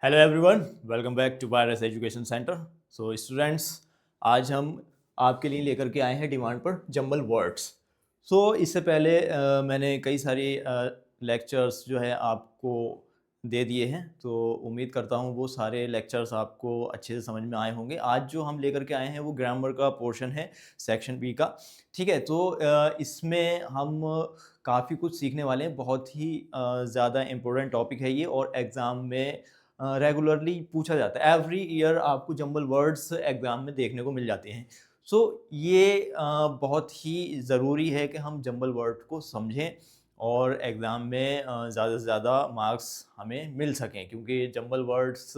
Hello everyone, welcome back to virus education centre. So students, आज हम आपके लिए लेकर के आए हैं डिमांड पर जंबल वर्ड्स। इससे पहले मैंने कई सारी लेक्चर्स जो है आपको दे दिए हैं, तो उम्मीद करता हूँ वो सारे लेक्चर्स आपको अच्छे से समझ में आए होंगे। आज जो हम लेकर के आए हैं वो ग्रामर का पोर्शन है, सेक्शन बी का। ठीक है, तो इसमें हम काफ़ी कुछ सीखने वाले हैं। बहुत ही ज़्यादा इम्पोर्टेंट टॉपिक है ये, और एग्ज़ाम में रेगुलरली पूछा जाता है। एवरी ईयर आपको जंबल वर्ड्स एग्ज़ाम में देखने को मिल जाते हैं। ये बहुत ही ज़रूरी है कि हम जंबल वर्ड को समझें और एग्ज़ाम में ज़्यादा से ज़्यादा मार्क्स हमें मिल सकें, क्योंकि जंबल वर्ड्स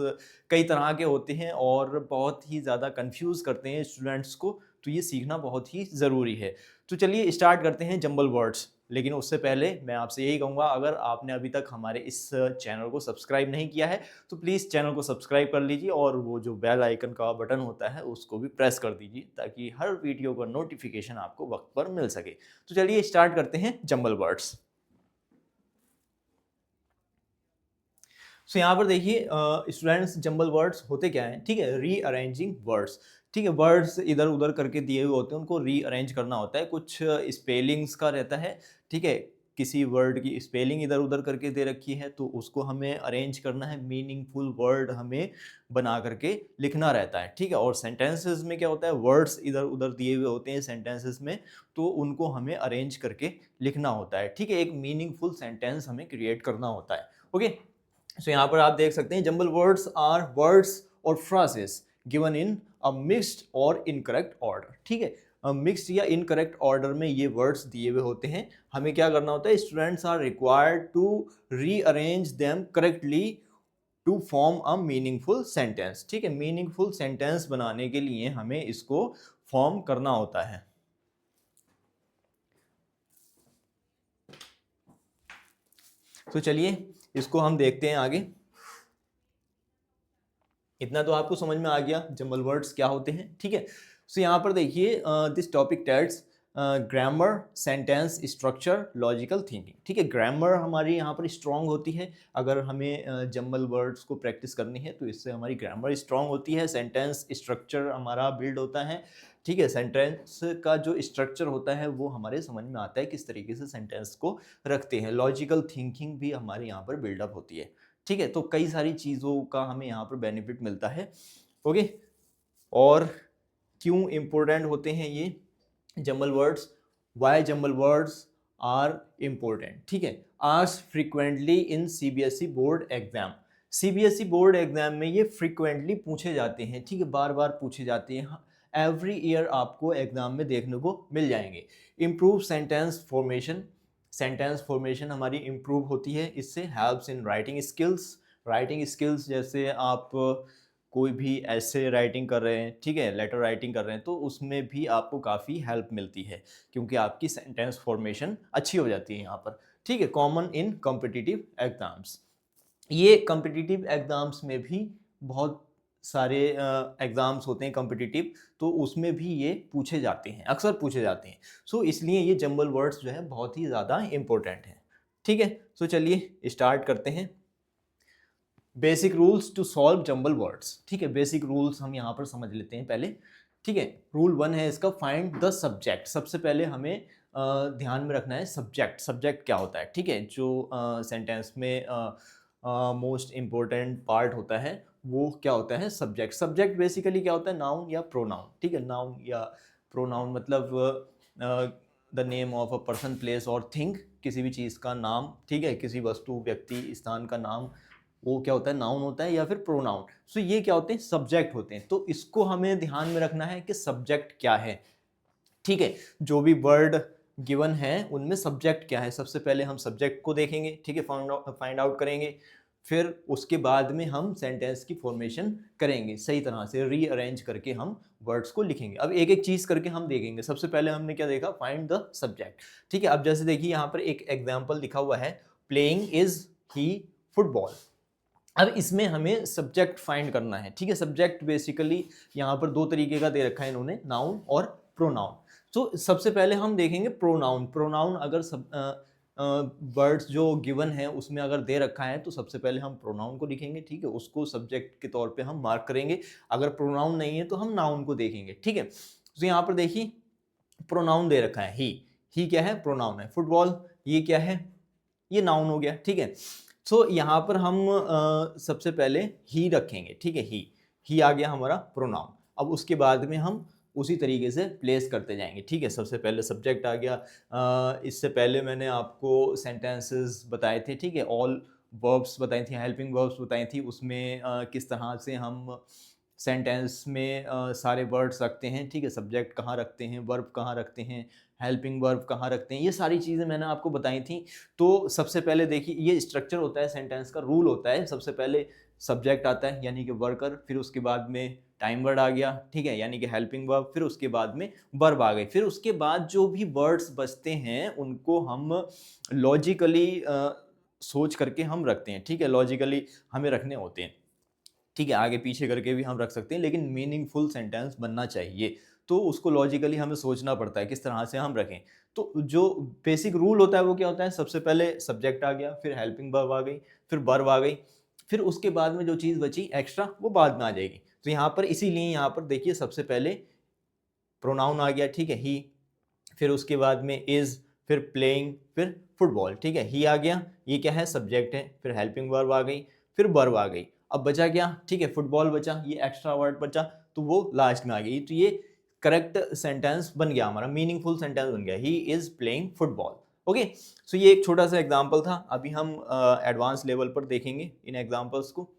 कई तरह के होते हैं और बहुत ही ज़्यादा कंफ्यूज करते हैं स्टूडेंट्स को। तो ये सीखना बहुत ही ज़रूरी है। तो चलिए स्टार्ट करते हैं जंबल वर्ड्स। लेकिन उससे पहले मैं आपसे यही कहूँगा, अगर आपने अभी तक हमारे इस चैनल को सब्सक्राइब नहीं किया है तो प्लीज़ चैनल को सब्सक्राइब कर लीजिए, और वो जो बेल आइकन का बटन होता है उसको भी प्रेस कर दीजिए, ताकि हर वीडियो का नोटिफिकेशन आपको वक्त पर मिल सके। तो चलिए स्टार्ट करते हैं जंबल वर्ड्स। यहाँ पर देखिए स्टूडेंट्स, जंबल वर्ड्स होते क्या हैं? ठीक है, रीअरेंजिंग वर्ड्स। ठीक है, वर्ड्स इधर उधर करके दिए हुए होते हैं, उनको रीअरेंज करना होता है। कुछ स्पेलिंग्स का रहता है। ठीक है, किसी वर्ड की स्पेलिंग इधर उधर करके दे रखी है तो उसको हमें अरेंज करना है, मीनिंगफुल वर्ड हमें बना करके लिखना रहता है। ठीक है, और सेंटेंसेस में क्या होता है, वर्ड्स इधर उधर दिए हुए होते हैं सेंटेंसेस में, तो उनको हमें अरेंज करके लिखना होता है। ठीक है, एक मीनिंगफुल सेंटेंस हमें क्रिएट करना होता है। ओके, यहाँ पर आप देख सकते हैं, जंबल वर्ड्स आर वर्ड्स और फ्रासेस गिवन इन अ मिक्स्ड और इनकरेक्ट ऑर्डर। ठीक है, मिक्स्ड या इनकरेक्ट ऑर्डर में ये वर्ड्स दिए हुए होते हैं। हमें क्या करना होता है, students are required to rearrange them correctly to form a meaningful sentence. ठीक है, मीनिंगफुल सेंटेंस बनाने के लिए हमें इसको फॉर्म करना होता है। तो चलिए इसको हम देखते हैं आगे। इतना तो आपको समझ में आ गया जंबल वर्ड्स क्या होते हैं। ठीक है, यहाँ पर देखिए, this topic tells grammar, sentence structure, logical thinking. ठीक है, ग्रामर हमारी यहाँ पर स्ट्रांग होती है। अगर हमें जंबल वर्ड्स को प्रैक्टिस करनी है तो इससे हमारी ग्रामर स्ट्रांग होती है। सेंटेंस स्ट्रक्चर हमारा बिल्ड होता है। ठीक है, सेंटेंस का जो स्ट्रक्चर होता है वो हमारे समझ में आता है, किस तरीके से सेंटेंस को रखते हैं। लॉजिकल थिंकिंग भी हमारे यहाँ पर बिल्डअप होती है। ठीक है, तो कई सारी चीज़ों का हमें यहाँ पर बेनिफिट मिलता है। ओके, और क्यों इम्पोर्टेंट होते हैं ये jumble words? Why jumble words are important? ठीक है, asked frequently in CBSE board exam. CBSE board exam में ये फ्रीक्वेंटली पूछे जाते हैं। ठीक है, बार बार पूछे जाते हैं। एवरी ईयर आपको एग्जाम में देखने को मिल जाएंगे। Improve sentence formation, sentence formation हमारी इम्प्रूव होती है इससे। Helps in writing skills, writing skills जैसे आप कोई भी ऐसे राइटिंग कर रहे हैं, ठीक है, लेटर राइटिंग कर रहे हैं, तो उसमें भी आपको काफ़ी हेल्प मिलती है, क्योंकि आपकी सेंटेंस फॉर्मेशन अच्छी हो जाती है यहाँ पर। ठीक है, कॉमन इन कॉम्पिटिटिव एग्जाम्स। ये कॉम्पिटिटिव एग्जाम्स में भी बहुत सारे एग्जाम्स होते हैं कॉम्पिटिटिव, तो उसमें भी ये पूछे जाते हैं, अक्सर पूछे जाते हैं। इसलिए ये जंबल वर्ड्स जो है बहुत ही ज़्यादा इंपॉर्टेंट है। ठीक है, चलिए स्टार्ट करते हैं। Basic rules to solve jumble words. ठीक है, बेसिक रूल्स हम यहाँ पर समझ लेते हैं पहले। ठीक है, रूल 1 है इसका, फाइंड द सब्जेक्ट। सबसे पहले हमें ध्यान में रखना है सब्जेक्ट। सब्जेक्ट क्या होता है? ठीक है, जो सेंटेंस में मोस्ट इम्पोर्टेंट पार्ट होता है वो क्या होता है? सब्जेक्ट। सब्जेक्ट बेसिकली क्या होता है? नाउन या प्रोनाउन। ठीक है, नाउन या प्रोनाउन मतलब the name of a person, place और थिंग, किसी भी चीज़ का नाम। ठीक है, किसी वस्तु, व्यक्ति, स्थान का नाम, वो क्या होता है? नाउन होता है या फिर प्रोनाउन। ये क्या होते हैं? सब्जेक्ट होते हैं। तो इसको हमें ध्यान में रखना है कि सब्जेक्ट क्या है। ठीक है, जो भी वर्ड गिवन है उनमें सब्जेक्ट क्या है, सबसे पहले हम सब्जेक्ट को देखेंगे। ठीक है, फाइंड आउट करेंगे, फिर उसके बाद में हम सेंटेंस की फॉर्मेशन करेंगे, सही तरह से रीअरेंज करके हम वर्ड्स को लिखेंगे। अब एक एक चीज करके हम देखेंगे। सबसे पहले हमने क्या देखा? Find the subject. ठीक है, अब जैसे देखिए यहाँ पर एक एग्जाम्पल लिखा हुआ है, प्लेइंग इज ही फुटबॉल। अब इसमें हमें सब्जेक्ट फाइंड करना है। ठीक है, सब्जेक्ट बेसिकली यहाँ पर दो तरीके का दे रखा है इन्होंने, नाउन और प्रोनाउन। सबसे पहले हम देखेंगे प्रोनाउन। प्रोनाउन अगर वर्ड्स जो गिवन है उसमें अगर दे रखा है तो सबसे पहले हम प्रोनाउन को लिखेंगे, ठीक है, उसको सब्जेक्ट के तौर पे हम मार्क करेंगे। अगर प्रोनाउन नहीं है तो हम नाउन को देखेंगे, ठीक है। तो यहाँ पर देखिए प्रोनाउन दे रखा है ही क्या है, प्रोनाउन है। फुटबॉल ये क्या है, ये नाउन हो गया, ठीक है। सो यहाँ पर हम सबसे पहले ही रखेंगे, ठीक है, ही आ गया हमारा प्रोनाउन। अब उसके बाद में हम उसी तरीके से प्लेस करते जाएंगे, ठीक है। सबसे पहले सब्जेक्ट आ गया। इससे पहले मैंने आपको सेंटेंसेस बताए थे, ठीक है, ऑल वर्ब्स बताई थी, हेल्पिंग वर्ब्स बताई थी, उसमें किस तरह से हम सेंटेंस में सारे वर्ड्स रखते हैं, ठीक है, सब्जेक्ट कहाँ रखते हैं, वर्ब कहाँ रखते हैं, हेल्पिंग वर्ब कहाँ रखते हैं, ये सारी चीज़ें मैंने आपको बताई थी। तो सबसे पहले देखिए ये स्ट्रक्चर होता है सेंटेंस का, रूल होता है। सबसे पहले सब्जेक्ट आता है यानी कि वर्कर, फिर उसके बाद में टाइम वर्ड आ गया, ठीक है, यानी कि हेल्पिंग वर्ब, फिर उसके बाद में वर्ब आ गए। फिर उसके बाद जो भी वर्ड्स बचते हैं उनको हम लॉजिकली सोच करके हम रखते हैं, ठीक है, लॉजिकली हमें रखने होते हैं, ठीक है, आगे पीछे करके भी हम रख सकते हैं, लेकिन मीनिंगफुल सेंटेंस बनना चाहिए, तो उसको लॉजिकली हमें सोचना पड़ता है किस तरह से हम रखें। तो जो बेसिक रूल होता है वो क्या होता है, सबसे पहले सब्जेक्ट आ गया, फिर हेल्पिंग वर्ब आ गई, फिर वर्ब आ गई, फिर उसके बाद में जो चीज़ बची एक्स्ट्रा वो बाद में आ जाएगी। तो यहाँ पर इसीलिए यहाँ पर देखिए सबसे पहले प्रोनाउन आ गया, ठीक है, ही, फिर उसके बाद में इज, फिर प्लेइंग, फिर फुटबॉल, ठीक है, ही आ गया, ये क्या है, सब्जेक्ट है, फिर हेल्पिंग वर्ब आ गई, फिर वर्ब आ गई। अब बचा क्या, ठीक है, फुटबॉल बचा, ये एक्स्ट्रा वर्ड बचा तो वो लास्ट में आ गई। तो ये करेक्ट सेंटेंस बन गया हमारा, मीनिंगफुल सेंटेंस बन गया, he is playing football. Okay, so ये एक छोटा सा एग्जाम्पल था। अभी हम एडवांस लेवल पर देखेंगे इन एग्जाम्पल्स को।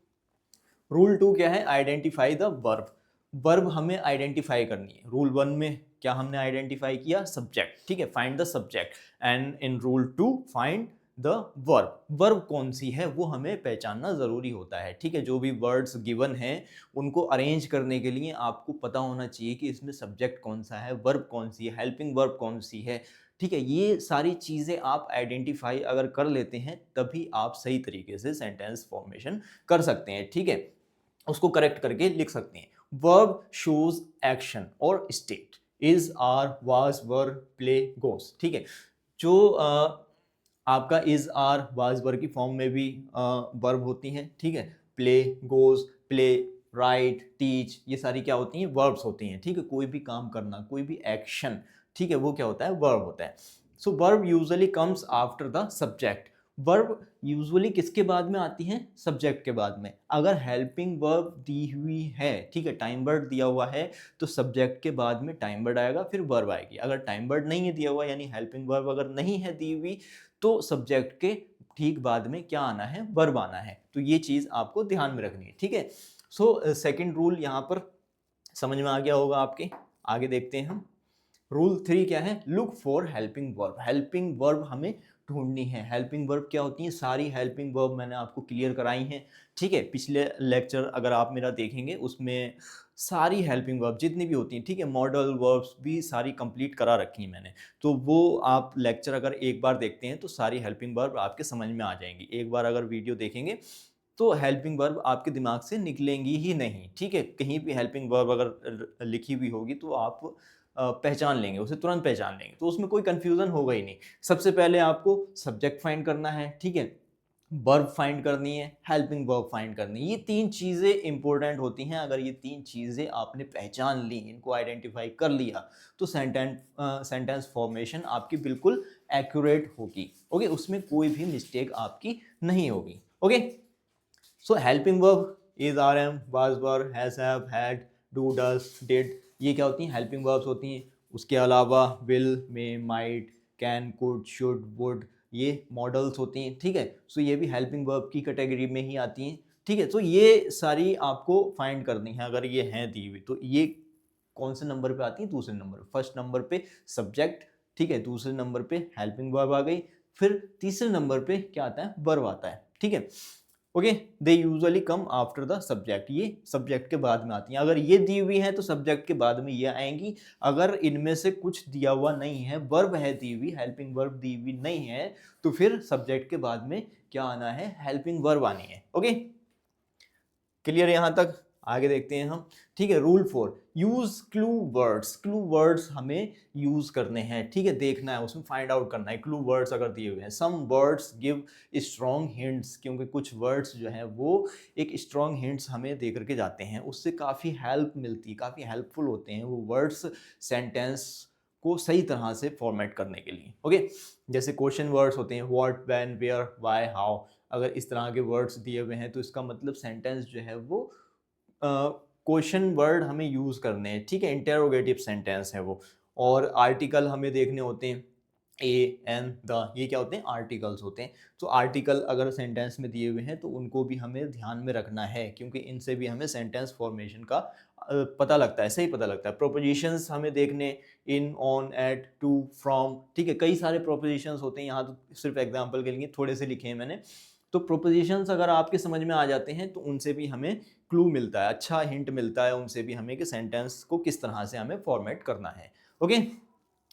रूल 2 क्या है, आइडेंटिफाई द वर्ब। वर्ब हमें आइडेंटिफाई करनी है। रूल 1 में क्या हमने आइडेंटिफाई किया, सब्जेक्ट, ठीक है, find the subject, and in rule 2 find the verb. Verb कौन सी है वो हमें पहचानना जरूरी होता है, ठीक है। जो भी वर्ड्स गिवन हैं उनको अरेंज करने के लिए आपको पता होना चाहिए कि इसमें सब्जेक्ट कौन सा है, वर्ब कौन सी है, हेल्पिंग वर्ब कौन सी है, ठीक है। ये सारी चीज़ें आप आइडेंटिफाई अगर कर लेते हैं तभी आप सही तरीके से सेंटेंस फॉर्मेशन कर सकते हैं, ठीक है, उसको करेक्ट करके लिख सकते हैं। वर्ब शोज एक्शन और state, is, are, was, were, play, goes, ठीक है। जो आपका इज, आर, वाज, वर की फॉर्म में भी वर्ब होती हैं, ठीक है। Play, goes, play, right, teach, ये सारी क्या होती हैं, वर्ब्स होती हैं, ठीक है। कोई भी काम करना, कोई भी एक्शन, ठीक है, वो क्या होता है, वर्ब होता है। So verb usually comes after the subject. Verb usually किसके बाद में आती हैं, सब्जेक्ट के बाद में। अगर हेल्पिंग वर्ब दी हुई है, ठीक है, टाइम वर्ड दिया हुआ है तो सब्जेक्ट के बाद में टाइम वर्ड आएगा, फिर वर्ब आएगी। अगर टाइम वर्ड नहीं है दिया हुआ यानी हेल्पिंग वर्ब अगर नहीं है दी हुई तो सब्जेक्ट के ठीक बाद में क्या आना है, वर्ब आना है। तो ये चीज़ आपको ध्यान में रखनी है, ठीक है। सो सेकेंड रूल यहाँ पर समझ में आ गया होगा आपके। आगे देखते हैं हम। रूल 3 क्या है, look for helping verb. Helping verb हमें ढूंढनी है। हेल्पिंग वर्ब क्या होती है, सारी हेल्पिंग वर्ब मैंने आपको क्लियर कराई हैं, ठीक है। पिछले लेक्चर अगर आप मेरा देखेंगे उसमें सारी हेल्पिंग वर्ब जितनी भी होती हैं, ठीक है, मॉडल वर्ब्स भी सारी कंप्लीट करा रखी हैं मैंने। तो वो आप लेक्चर अगर एक बार देखते हैं तो सारी हेल्पिंग वर्ब आपके समझ में आ जाएंगी। एक बार अगर वीडियो देखेंगे तो हेल्पिंग वर्ब आपके दिमाग से निकलेंगी ही नहीं, ठीक है। कहीं भी हेल्पिंग वर्ब अगर लिखी हुई होगी तो आप पहचान लेंगे, उसे तुरंत पहचान लेंगे, तो उसमें कोई कंफ्यूजन होगा ही नहीं। सबसे पहले आपको सब्जेक्ट फाइंड करना है, ठीक है, वर्ब फाइंड करनी है, हेल्पिंग वर्ब फाइंड करनी है। ये तीन चीज़ें इंपॉर्टेंट होती हैं। अगर ये तीन चीज़ें आपने पहचान ली, इनको आइडेंटिफाई कर लिया तो सेंटेंस फॉर्मेशन आपकी बिल्कुल एक्यूरेट होगी, ओके, उसमें कोई भी मिस्टेक आपकी नहीं होगी, okay. So helping verb is, are, am, was, were, has, have, had, do, does, did, ये क्या होती हैं, हेल्पिंग वर्ब्स होती हैं। उसके अलावा will, may, might, can, could, should, would, ये मॉडल्स होती हैं, ठीक है। सो ये भी हेल्पिंग वर्ब की कैटेगरी में ही आती हैं, ठीक है। तो ये सारी आपको फाइंड करनी है। अगर ये हैं दी हुई तो ये कौन से नंबर पे आती है, दूसरे नंबर, फर्स्ट नंबर पे सब्जेक्ट, ठीक है, दूसरे नंबर पे हेल्पिंग वर्ब आ गई, फिर तीसरे नंबर पे क्या आता है, वर्ब आता है, ठीक है। Okay, they usually come after the subject, ये सब्जेक्ट के बाद में आती हैं। अगर ये दी हुई है तो सब्जेक्ट के बाद में ये आएंगी। अगर इनमें से कुछ दिया हुआ नहीं है, वर्ब है दी हुई, हेल्पिंग वर्ब दी हुई नहीं है, तो फिर सब्जेक्ट के बाद में क्या आना है, हेल्पिंग वर्ब आनी है। ओके, क्लियर है यहाँ तक। आगे देखते हैं हम, ठीक है। Rule 4, use clue words. Clue words हमें यूज करने हैं, ठीक है, देखना है, उसमें फाइंड आउट करना है क्लू वर्ड्स अगर दिए हुए हैं। Some words give strong hints, क्योंकि कुछ वर्ड्स जो हैं वो एक स्ट्रॉन्ग हिंट्स हमें दे करके जाते हैं, उससे काफ़ी हेल्प मिलती है, काफ़ी हेल्पफुल होते हैं वो वर्ड्स सेंटेंस को सही तरह से फॉर्मेट करने के लिए। ओके, जैसे क्वेश्चन वर्ड्स होते हैं, what, when, where, why, how. अगर इस तरह के वर्ड्स दिए हुए हैं तो इसका मतलब सेंटेंस जो है वो क्वेश्चन वर्ड हमें यूज करने हैं, ठीक है, इंटेरोगेटिव सेंटेंस है वो। और आर्टिकल हमें देखने होते हैं, ए, एन, द, ये क्या होते हैं, आर्टिकल्स होते हैं। तो आर्टिकल अगर सेंटेंस में दिए हुए हैं तो उनको भी हमें ध्यान में रखना है, क्योंकि इनसे भी हमें सेंटेंस फॉर्मेशन का पता लगता है, सही पता लगता है। प्रोपोजिशंस हमें देखने, इन, ऑन, एट, टू, फ्रॉम, ठीक है, कई सारे प्रोपोजिशंस होते हैं। यहाँ तो सिर्फ एग्जाम्पल के लिए थोड़े से लिखे हैं मैंने। तो प्रोपोजिशंस अगर आपके समझ में आ जाते हैं तो उनसे भी हमें क्लू मिलता है, अच्छा हिंट मिलता है उनसे भी हमें कि सेंटेंस को किस तरह से हमें फॉर्मेट करना है। ओके,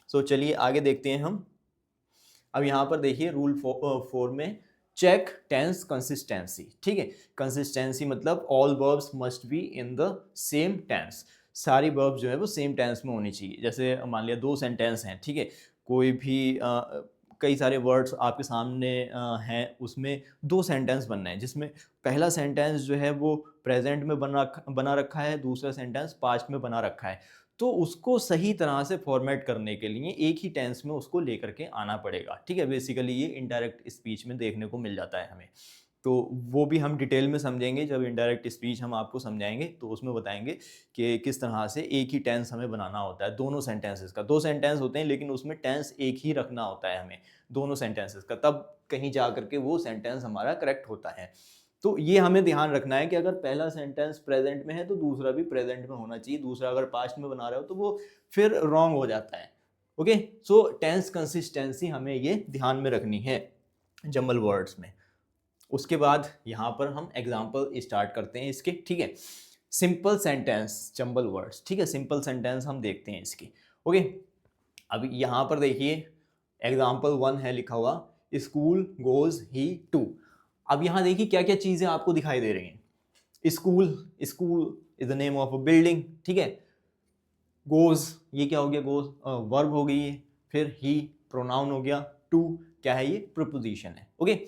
सो चलिए आगे देखते हैं हम। अब यहाँ पर देखिए रूल 4 में चेक टेंस कंसिस्टेंसी, ठीक है। कंसिस्टेंसी मतलब all verbs must be in the same tense. सारी वर्ब जो है वो सेम टेंस में होनी चाहिए। जैसे मान लिया 2 सेंटेंस हैं, ठीक है, कोई भी कई सारे वर्ड्स आपके सामने हैं, उसमें 2 सेंटेंस बनना है, जिसमें पहला सेंटेंस जो है वो प्रेजेंट में बना रखा है, दूसरा सेंटेंस पास्ट में बना रखा है। तो उसको सही तरह से फॉर्मेट करने के लिए एक ही टेंस में उसको लेकर के आना पड़ेगा, ठीक है। बेसिकली ये इनडायरेक्ट स्पीच में देखने को मिल जाता है हमें। तो वो भी हम डिटेल में समझेंगे जब इनडायरेक्ट स्पीच हम आपको समझाएंगे, तो उसमें बताएंगे कि किस तरह से एक ही टेंस हमें बनाना होता है दोनों सेंटेंसेस का। 2 सेंटेंस होते हैं लेकिन उसमें टेंस एक ही रखना होता है हमें दोनों सेंटेंसेस का, तब कहीं जा करके वो सेंटेंस हमारा करेक्ट होता है। तो ये हमें ध्यान रखना है कि अगर पहला सेंटेंस प्रेजेंट में है तो दूसरा भी प्रेजेंट में होना चाहिए, दूसरा अगर पास्ट में बना रहे हो तो वो फिर रॉन्ग हो जाता है। ओके, सो टेंस कंसिस्टेंसी हमें ये ध्यान में रखनी है जंबल वर्ड्स में। उसके बाद यहाँ पर हम एग्जाम्पल स्टार्ट करते हैं इसके, ठीक है। सिंपल सेंटेंस जंबल वर्ड्स, ठीक है, सिंपल सेंटेंस हम देखते हैं इसकी। ओके, अब यहाँ पर देखिए एग्जाम्पल 1 है लिखा हुआ, स्कूल गोज ही टू। अब यहाँ देखिए क्या क्या चीजें आपको दिखाई दे रही हैं। School, school is the name of a building, ठीक है। गोज, ये क्या हो गया, गोज वर्ब हो गई है। फिर ही प्रोनाउन हो गया। टू क्या है, ये प्रीपोजिशन है। ओके,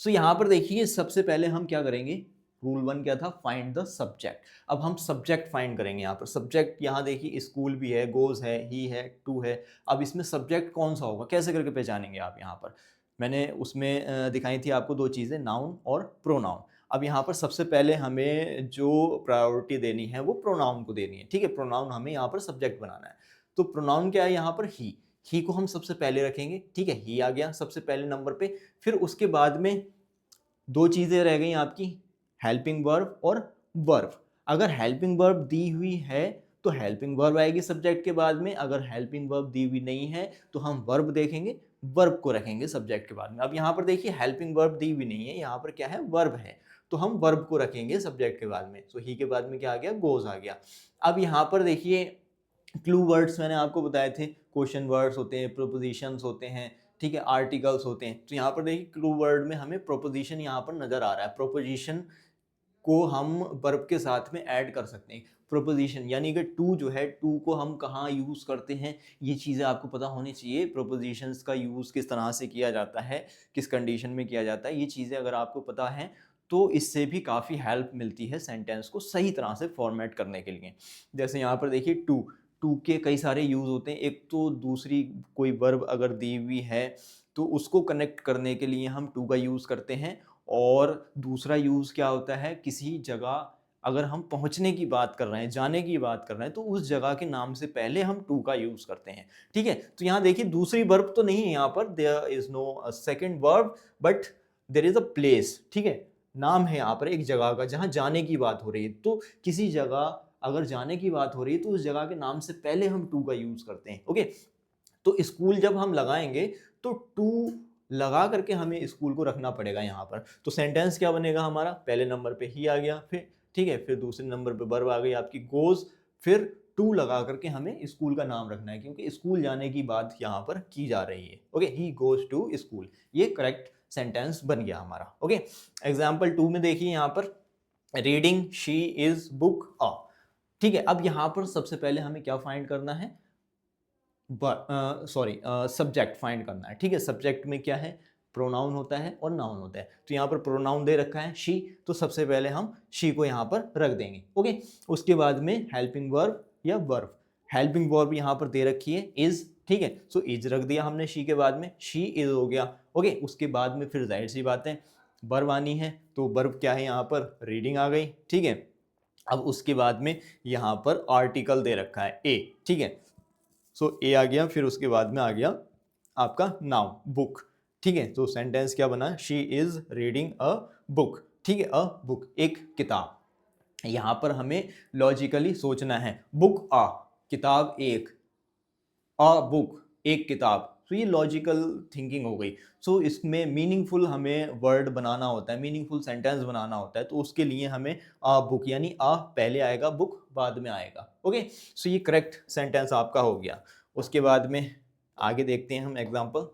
सो यहाँ पर देखिए सबसे पहले हम क्या करेंगे, रूल 1 क्या था, फाइंड द सब्जेक्ट। अब हम सब्जेक्ट फाइंड करेंगे। यहाँ पर सब्जेक्ट, यहाँ देखिए स्कूल भी है, गोज है, ही है, टू है। अब इसमें सब्जेक्ट कौन सा होगा, कैसे करके पहचानेंगे आप। यहाँ पर मैंने उसमें दिखाई थी आपको 2 चीज़ें, नाउन और प्रोनाउन। अब यहाँ पर सबसे पहले हमें जो प्रायोरिटी देनी है वो प्रोनाउन को देनी है, ठीक है। प्रोनाउन हमें यहाँ पर सब्जेक्ट बनाना है। तो प्रोनाउन क्या है यहाँ पर, ही को हम सबसे पहले रखेंगे, ठीक है। ही आ गया सबसे पहले नंबर पे। फिर उसके बाद में 2 चीज़ें रह गई आपकी, हेल्पिंग वर्ब और वर्ब। अगर हेल्पिंग वर्ब दी हुई है तो हेल्पिंग वर्ब आएगी सब्जेक्ट के बाद में, अगर हेल्पिंग वर्ब दी हुई नहीं है तो हम वर्ब देखेंगे, वर्ब को रखेंगे सब्जेक्ट के बाद में। अब यहाँ पर देखिए हेल्पिंग वर्ब दी हुई नहीं है, यहाँ पर क्या है, वर्ब है, तो हम वर्ब को रखेंगे सब्जेक्ट के बाद में। तो ही के बाद में क्या आ गया, गोज आ गया। अब यहाँ पर देखिए क्लू वर्ड्स मैंने आपको बताए थे, क्वेश्चन वर्ड्स होते हैं, प्रोपोजिशंस होते हैं, ठीक है, आर्टिकल्स होते हैं। तो यहाँ पर देखिए क्लू वर्ड में हमें प्रोपोजिशन यहाँ पर नजर आ रहा है। प्रोपोजिशन को हम वर्ब के साथ में ऐड कर सकते हैं। प्रोपोजिशन यानी कि टू जो है, टू को हम कहाँ यूज़ करते हैं, ये चीज़ें आपको पता होनी चाहिए। प्रोपोजिशंस का यूज़ किस तरह से किया जाता है, किस कंडीशन में किया जाता है, ये चीज़ें अगर आपको पता है तो इससे भी काफ़ी हेल्प मिलती है सेंटेंस को सही तरह से फॉर्मेट करने के लिए। जैसे यहाँ पर देखिए टू, टू के कई सारे यूज़ होते हैं। एक तो दूसरी कोई वर्ब अगर दी हुई है तो उसको कनेक्ट करने के लिए हम टू का यूज़ करते हैं। और दूसरा यूज़ क्या होता है, किसी जगह अगर हम पहुंचने की बात कर रहे हैं, जाने की बात कर रहे हैं, तो उस जगह के नाम से पहले हम टू का यूज़ करते हैं, ठीक है। तो यहाँ देखिए दूसरी वर्ब तो नहीं है यहाँ पर, there is no second verb, but there is a place, ठीक है। नाम है यहाँ पर एक जगह का जहाँ जाने की बात हो रही है। तो किसी जगह अगर जाने की बात हो रही है तो उस जगह के नाम से पहले हम टू का यूज़ करते हैं। ओके, तो स्कूल जब हम लगाएंगे तो टू लगा करके हमें स्कूल को रखना पड़ेगा यहाँ पर। तो सेंटेंस क्या बनेगा हमारा, पहले नंबर पे ही आ गया, फिर ठीक है, फिर दूसरे नंबर पे वर्ब आ गई आपकी गोज, फिर टू लगा करके हमें स्कूल का नाम रखना है, क्योंकि स्कूल जाने की बात यहाँ पर की जा रही है। Okay, he goes to school, ये करेक्ट सेंटेंस बन गया हमारा। ओके, एग्जाम्पल 2 में देखिए यहाँ पर रीडिंग शी इज बुक अ। ठीक है, अब यहाँ पर सबसे पहले हमें क्या फाइंड करना है, सब्जेक्ट फाइंड करना है। ठीक है, सब्जेक्ट में क्या है, प्रोनाउन होता है और नाउन होता है। तो यहाँ पर प्रोनाउन दे रखा है शी, तो सबसे पहले हम शी को यहाँ पर रख देंगे। ओके, उसके बाद में हेल्पिंग वर्ब या वर्ब, हेल्पिंग वर्ब यहाँ पर दे रखी है इज। ठीक है, सो इज रख दिया हमने शी के बाद में, शी इज हो गया। ओके, उसके बाद में फिर जाहिर सी बात है वर्ब आनी है, तो वर्ब क्या है यहाँ पर, रीडिंग आ गई। ठीक है, अब उसके बाद में यहाँ पर आर्टिकल दे रखा है ए। ठीक है, सो ए आ गया, फिर उसके बाद में आ गया आपका नाउन बुक। ठीक है, तो सेंटेंस क्या बना, she is reading a book. ठीक है, अ बुक, एक किताब। यहाँ पर हमें लॉजिकली सोचना है, बुक अ, किताब एक, अ बुक, एक किताब। तो ये लॉजिकल थिंकिंग हो गई। सो इसमें मीनिंगफुल हमें वर्ड बनाना होता है, मीनिंगफुल सेंटेंस बनाना होता है, तो उसके लिए हमें अ बुक, यानी अ पहले आएगा, बुक बाद में आएगा। ओके, सो ये करेक्ट सेंटेंस आपका हो गया। उसके बाद में आगे देखते हैं हम एग्जाम्पल।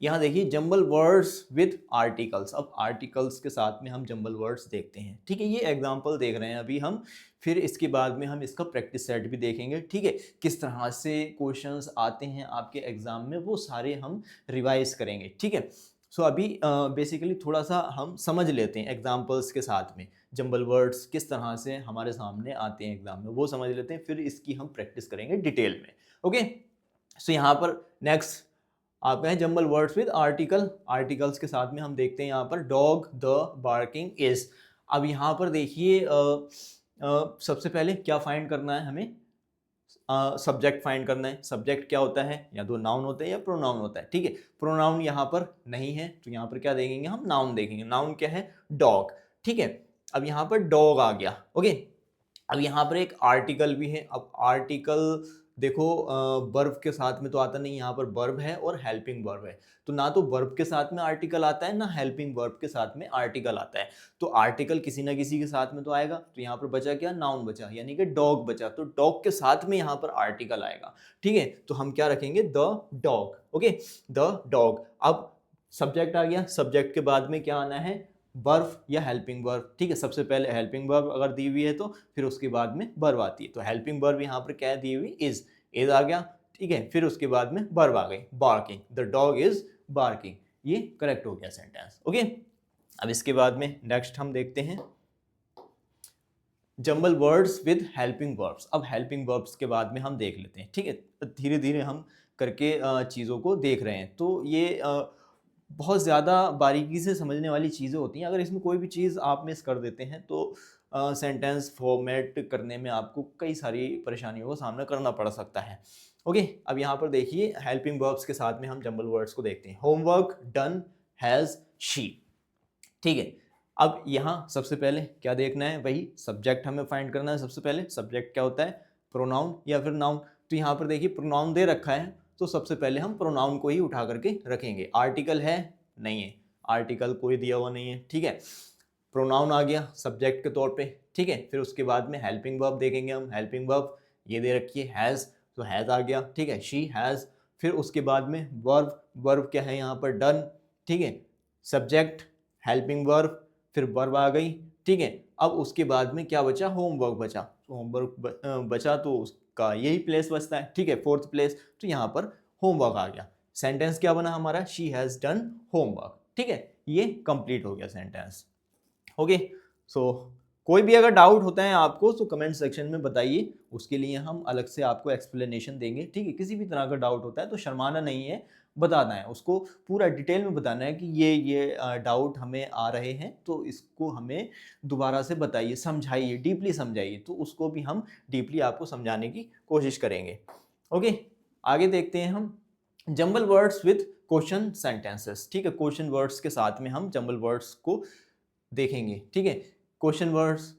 यहाँ देखिए जंबल वर्ड्स विद आर्टिकल्स। अब आर्टिकल्स के साथ में हम जंबल वर्ड्स देखते हैं। ठीक है, ये एग्जाम्पल देख रहे हैं अभी हम, फिर इसके बाद में हम इसका प्रैक्टिस सेट भी देखेंगे। ठीक है, किस तरह से क्वेश्चंस आते हैं आपके एग्जाम में, वो सारे हम रिवाइज करेंगे। ठीक है, सो अभी बेसिकली थोड़ा सा हम समझ लेते हैं एग्जाम्पल्स के साथ में, जंबल वर्ड्स किस तरह से हमारे सामने आते हैं एग्जाम में, वो समझ लेते हैं, फिर इसकी हम प्रैक्टिस करेंगे डिटेल में। ओके, सो यहाँ पर नेक्स्ट आपका है jumble words with article. Articles के साथ में हम देखते हैं यहाँ पर डॉग, द, बार्किंग, इज। अब यहाँ पर देखिए सबसे पहले क्या फाइंड करना है हमें, सब्जेक्ट फाइंड करना है। सब्जेक्ट क्या होता है, या तो नाउन होता है या प्रोनाउन होता है। ठीक है, प्रोनाउन यहाँ पर नहीं है, तो यहाँ पर क्या देखेंगे हम, नाउन देखेंगे। नाउन क्या है, डॉग। ठीक है, अब यहाँ पर डॉग आ गया। ओके, अब यहाँ पर एक आर्टिकल भी है। अब आर्टिकल देखो वर्ब के साथ में तो आता नहीं, यहाँ पर वर्ब है और हेल्पिंग वर्ब है, तो ना तो वर्ब के साथ में आर्टिकल आता है, ना हेल्पिंग वर्ब के साथ में आर्टिकल आता है। तो आर्टिकल किसी ना किसी के साथ में तो आएगा, तो यहाँ पर बचा क्या, नाउन बचा, यानी कि डॉग बचा, तो डॉग के साथ में यहाँ पर आर्टिकल आएगा। ठीक है, तो हम क्या रखेंगे, the dog. Okay, the dog. अब सब्जेक्ट आ गया, सब्जेक्ट के बाद में क्या आना है, वर्ब या हेल्पिंग वर्ब। ठीक है, सबसे पहले हेल्पिंग वर्ब अगर दी हुई है तो फिर उसके बाद में वर्ब आती है, तो हेल्पिंग वर्ब यहाँ पर क्या दी हुई, इज आ गया। ठीक है, फिर उसके बाद में वर्ब आ गई, barking, the dog is barking. ये करेक्ट हो गया सेंटेंस। ओके, अब इसके बाद में नेक्स्ट हम देखते हैं jumble words with helping verbs. अब हेल्पिंग वर्ब्स के बाद में हम देख लेते हैं। ठीक है, धीरे धीरे हम करके चीज़ों को देख रहे हैं, तो ये बहुत ज़्यादा बारीकी से समझने वाली चीज़ें होती हैं। अगर इसमें कोई भी चीज़ आप मिस कर देते हैं तो सेंटेंस फॉर्मेट करने में आपको कई सारी परेशानियों का सामना करना पड़ सकता है। ओके, अब यहाँ पर देखिए हेल्पिंग वर्ब्स के साथ में हम जंबल वर्ड्स को देखते हैं। Homework done has she. ठीक है, अब यहाँ सबसे पहले क्या देखना है, वही सब्जेक्ट हमें फाइंड करना है। सबसे पहले सब्जेक्ट क्या होता है, प्रोनाउन या फिर नाउन। तो यहाँ पर देखिए प्रोनाउन दे रखा है, तो सबसे पहले हम प्रोनाउन को ही उठा करके रखेंगे। आर्टिकल है, नहीं है, आर्टिकल कोई दिया हुआ नहीं है। ठीक है, प्रोनाउन आ गया सब्जेक्ट के तौर पे। ठीक है, फिर उसके बाद में हेल्पिंग वर्ब देखेंगे हम। हेल्पिंग वर्ब ये दे रखी है हैज़, तो हैज़ आ गया। ठीक है, शी हैज़। फिर उसके बाद में वर्ब, वर्ब क्या है यहाँ पर, डन। ठीक है, सब्जेक्ट, हेल्पिंग वर्ब, फिर वर्ब आ गई। ठीक है, अब उसके बाद में क्या बचा, होमवर्क बचा। तो होमवर्क बचा तो उसका यही प्लेस बचता है। ठीक है, फोर्थ प्लेस, तो यहाँ पर होमवर्क आ गया। सेंटेंस क्या बना हमारा, शी हैज़ डन होमवर्क। ठीक है, ये कंप्लीट हो गया सेंटेंस। ओके, सो कोई भी अगर डाउट होता है आपको तो कमेंट सेक्शन में बताइए, उसके लिए हम अलग से आपको एक्सप्लेनेशन देंगे। ठीक है, किसी भी तरह का डाउट होता है तो शर्माना नहीं है, बताना है, उसको पूरा डिटेल में बताना है कि ये डाउट हमें आ रहे हैं, तो इसको हमें दोबारा से बताइए, समझाइए, डीपली समझाइए, तो उसको भी हम डीपली आपको समझाने की कोशिश करेंगे। ओके, आगे देखते हैं हम jumble words with question sentences. ठीक है, क्वेश्चन वर्ड्स के साथ में हम जंबल वर्ड्स को देखेंगे। ठीक है, क्वेश्चन वर्ड्स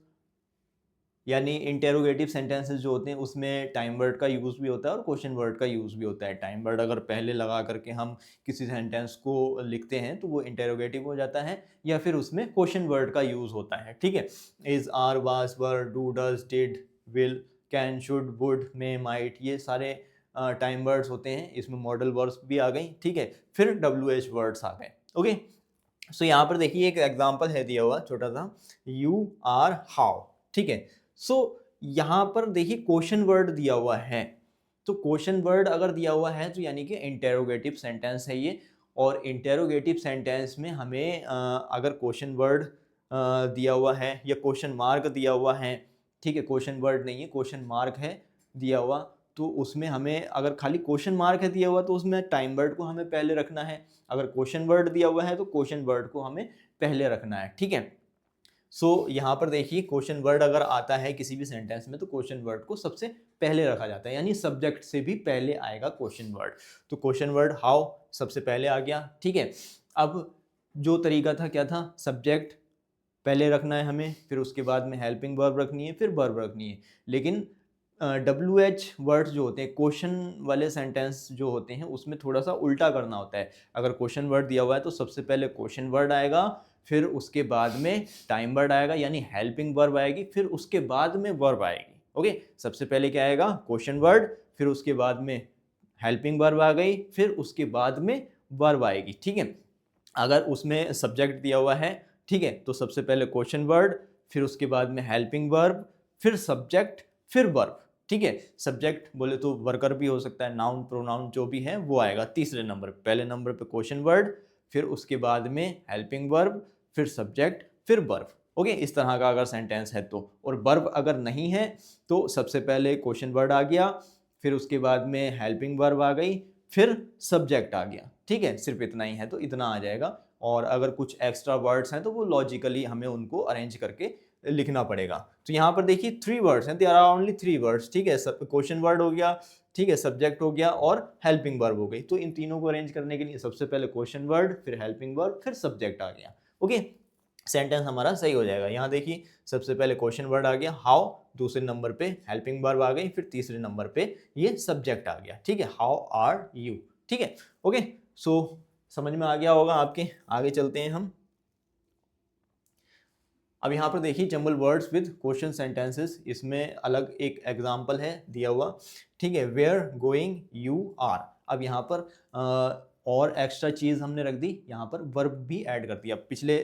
यानी इंटेरोगेटिव सेंटेंसेस जो होते हैं उसमें टाइम वर्ड का यूज़ भी होता है और क्वेश्चन वर्ड का यूज़ भी होता है। टाइम वर्ड अगर पहले लगा करके हम किसी सेंटेंस को लिखते हैं तो वो इंटेरोगेटिव हो जाता है, या फिर उसमें क्वेश्चन वर्ड का यूज़ होता है। ठीक है, is, are, was, were, do, does, did, will, can, should, would, may, might, ये सारे टाइम वर्ड्स होते हैं। इसमें मॉडल वर्ड्स भी आ गई। ठीक है, फिर WH वर्ड्स आ गए। ओके, सो यहाँ पर देखिए एक एग्जांपल है दिया हुआ छोटा सा, यू आर हाउ, ठीक है। सो यहाँ पर देखिए क्वेश्चन वर्ड दिया हुआ है, तो क्वेश्चन वर्ड अगर दिया हुआ है तो यानी कि इंटेरोगेटिव सेंटेंस है ये। और इंटेरोगेटिव सेंटेंस में हमें अगर क्वेश्चन वर्ड दिया हुआ है या क्वेश्चन मार्क दिया हुआ है, ठीक है, क्वेश्चन वर्ड नहीं है क्वेश्चन मार्क है दिया हुआ, तो उसमें हमें अगर खाली क्वेश्चन मार्क है दिया हुआ तो उसमें टाइम वर्ड को हमें पहले रखना है। अगर क्वेश्चन वर्ड दिया हुआ है तो क्वेश्चन वर्ड को हमें पहले रखना है, ठीक है। सो यहाँ पर देखिए क्वेश्चन वर्ड अगर आता है किसी भी सेंटेंस में तो क्वेश्चन वर्ड को सबसे पहले रखा जाता है, यानी सब्जेक्ट से भी पहले आएगा क्वेश्चन वर्ड। तो क्वेश्चन वर्ड हाउ सबसे पहले आ गया, ठीक है। अब जो तरीका था क्या था, सब्जेक्ट पहले रखना है हमें, फिर उसके बाद में हेल्पिंग वर्ब रखनी है, फिर वर्ब रखनी है। लेकिन WH वर्ड्स जो होते हैं क्वेश्चन वाले सेंटेंस जो होते हैं उसमें थोड़ा सा उल्टा करना होता है। अगर क्वेश्चन वर्ड दिया हुआ है तो सबसे पहले क्वेश्चन वर्ड आएगा, फिर उसके बाद में टाइम वर्ड आएगा यानी हेल्पिंग वर्ब आएगी, फिर उसके बाद में वर्ब आएगी। ओके, सबसे पहले क्या आएगा, क्वेश्चन वर्ड, फिर उसके बाद में हेल्पिंग वर्ब आ गई, फिर उसके बाद में वर्ब आएगी, ठीक है। अगर उसमें सब्जेक्ट दिया हुआ है, ठीक है, तो सबसे पहले क्वेश्चन वर्ड, फिर उसके बाद में हेल्पिंग वर्ब, फिर सब्जेक्ट, फिर वर्ब, ठीक है। सब्जेक्ट बोले तो वर्कर भी हो सकता है, नाउन प्रोनाउन जो भी है वो आएगा तीसरे नंबर पे। पहले नंबर पे क्वेश्चन वर्ड, फिर उसके बाद में हेल्पिंग वर्ब, फिर सब्जेक्ट, फिर वर्ब। ओके, इस तरह का अगर सेंटेंस है तो। और वर्ब अगर नहीं है तो सबसे पहले क्वेश्चन वर्ड आ गया, फिर उसके बाद में हेल्पिंग वर्ब आ गई, फिर सब्जेक्ट आ गया, ठीक है। सिर्फ इतना ही है तो इतना आ जाएगा। और अगर कुछ एक्स्ट्रा वर्ड्स हैं तो वो लॉजिकली हमें उनको अरेंज करके लिखना पड़ेगा। तो यहाँ पर देखिए 3 वर्ड्स हैं, देयर आर ओनली 3 वर्ड्स, ठीक है। क्वेश्चन वर्ड हो गया, ठीक है, सब्जेक्ट हो गया और हेल्पिंग वर्ब हो गई। तो इन तीनों को अरेंज करने के लिए सबसे पहले क्वेश्चन वर्ड, फिर हेल्पिंग वर्ब, फिर सब्जेक्ट आ गया। ओके, सेंटेंस हमारा सही हो जाएगा। यहाँ देखिए सबसे पहले क्वेश्चन वर्ड आ गया हाउ, दूसरे नंबर पे हेल्पिंग वर्ब आ गई, फिर तीसरे नंबर पे ये सब्जेक्ट आ गया, ठीक है, हाउ आर यू, ठीक है। ओके, सो समझ में आ गया होगा आपके। आगे चलते हैं हम। अब यहाँ पर देखिए jumble words with question sentences, इसमें अलग एक एग्जांपल है दिया हुआ, ठीक है, वेयर गोइंग यू आर। अब यहाँ पर और एक्स्ट्रा चीज़ हमने रख दी, यहाँ पर वर्ब भी ऐड कर दिया। पिछले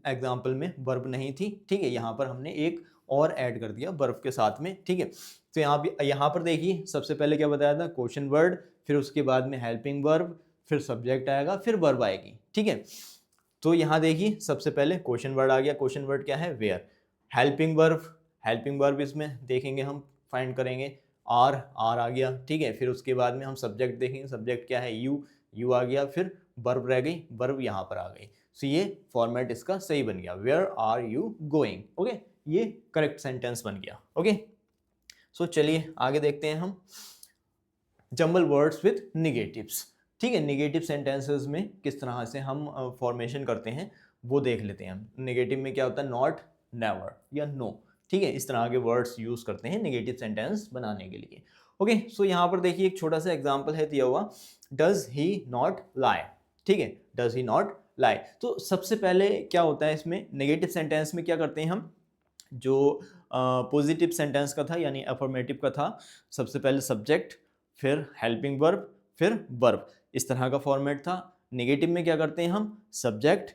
एग्जांपल में वर्ब नहीं थी, ठीक है, यहाँ पर हमने एक और ऐड कर दिया वर्ब के साथ में, ठीक है। तो यहाँ पर देखिए सबसे पहले क्या बताया था, क्वेश्चन वर्ड, फिर उसके बाद में हेल्पिंग वर्ब, फिर सब्जेक्ट आएगा, फिर वर्ब आएगी, ठीक है। तो यहाँ देखिए सबसे पहले क्वेश्चन वर्ड आ गया, क्वेश्चन वर्ड क्या है, where. Helping verb, helping verb इसमें देखेंगे हम, फाइंड करेंगे, आर, आर आ गया, ठीक है। फिर उसके बाद में हम सब्जेक्ट देखेंगे, सब्जेक्ट क्या है, यू, यू आ गया, फिर वर्ब रह गई, वर्ब यहाँ पर आ गई। सो ये फॉर्मेट इसका सही बन गया, where are you going. Okay, ये करेक्ट सेंटेंस बन गया। ओके, सो चलिए आगे देखते हैं हम जंबल वर्ड्स विद निगेटिव्स, ठीक है। निगेटिव सेंटेंसेस में किस तरह से हम फॉर्मेशन करते हैं वो देख लेते हैं हम। निगेटिव में क्या होता है, नॉट, नेवर या नो, ठीक है, इस तरह के वर्ड्स यूज करते हैं निगेटिव सेंटेंस बनाने के लिए। ओके, सो यहाँ पर देखिए एक छोटा सा एग्जांपल है दिया हुआ, डज ही नॉट लाई, ठीक है, डज ही नॉट लाई। तो सबसे पहले क्या होता है इसमें, नेगेटिव सेंटेंस में क्या करते हैं हम, जो पॉजिटिव सेंटेंस का था यानी अफर्मेटिव का था, सबसे पहले सब्जेक्ट, फिर हेल्पिंग वर्ब, फिर वर्ब, इस तरह का फॉर्मेट था। नेगेटिव में क्या करते हैं हम, सब्जेक्ट,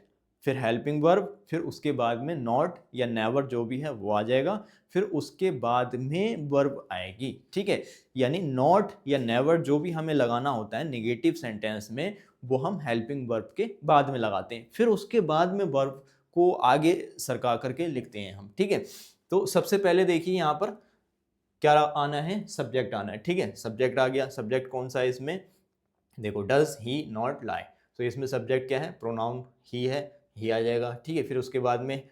फिर हेल्पिंग वर्ब, फिर उसके बाद में नॉट या नेवर जो भी है वो आ जाएगा, फिर उसके बाद में वर्ब आएगी, ठीक है। यानी नॉट या नेवर जो भी हमें लगाना होता है नेगेटिव सेंटेंस में वो हम हेल्पिंग वर्ब के बाद में लगाते हैं, फिर उसके बाद में वर्ब को आगे सरका करके लिखते हैं हम, ठीक है। तो सबसे पहले देखिए यहाँ पर क्या आना है, सब्जेक्ट आना है, ठीक है। सब्जेक्ट आ गया, सब्जेक्ट कौन सा है इसमें, देखो डज ही नॉट लाई, तो इसमें सब्जेक्ट क्या है, प्रोनाउन ही है, ही आ जाएगा, ठीक है। फिर उसके बाद में